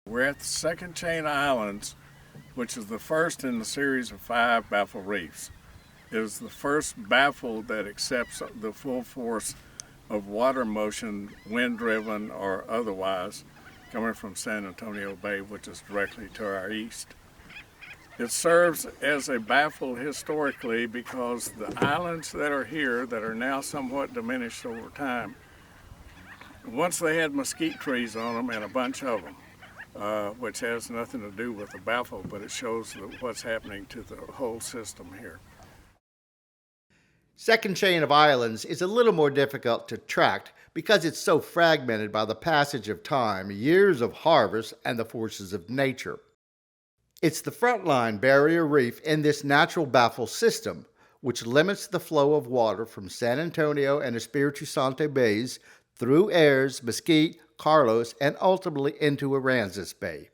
We're at the second chain of islands, which is the first in the series of 5 baffle reefs. It is the first baffle that accepts the full force of water motion, wind-driven or otherwise, coming from San Antonio Bay, which is directly to our east. It serves as a baffle historically because the islands that are here, that are now somewhat diminished over time, once they had mesquite trees on them, and a bunch of them, which has nothing to do with the baffle, but it shows what's happening to the whole system here. Second chain of islands is a little more difficult to track because it's so fragmented by the passage of time, years of harvest, and the forces of nature. It's the frontline barrier reef in this natural baffle system, which limits the flow of water from San Antonio and Espiritu Santo Bays through Ayers, Mesquite, Carlos, and ultimately into Aransas Bay.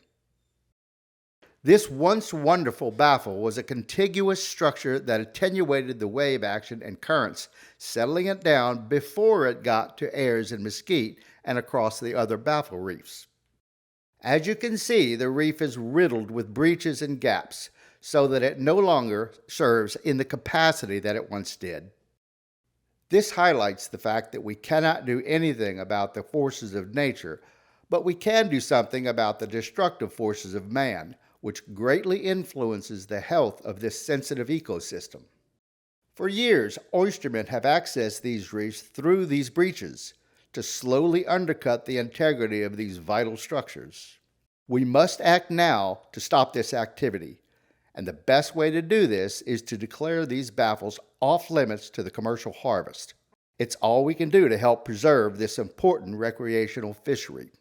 This once wonderful baffle was a contiguous structure that attenuated the wave action and currents, settling it down before it got to Ayers and Mesquite and across the other baffle reefs. As you can see, the reef is riddled with breaches and gaps, so that it no longer serves in the capacity that it once did. This highlights the fact that we cannot do anything about the forces of nature, but we can do something about the destructive forces of man, which greatly influences the health of this sensitive ecosystem. For years, oystermen have accessed these reefs through these breaches to slowly undercut the integrity of these vital structures. We must act now to stop this activity, and the best way to do this is to declare these baffles off limits to the commercial harvest. It's all we can do to help preserve this important recreational fishery.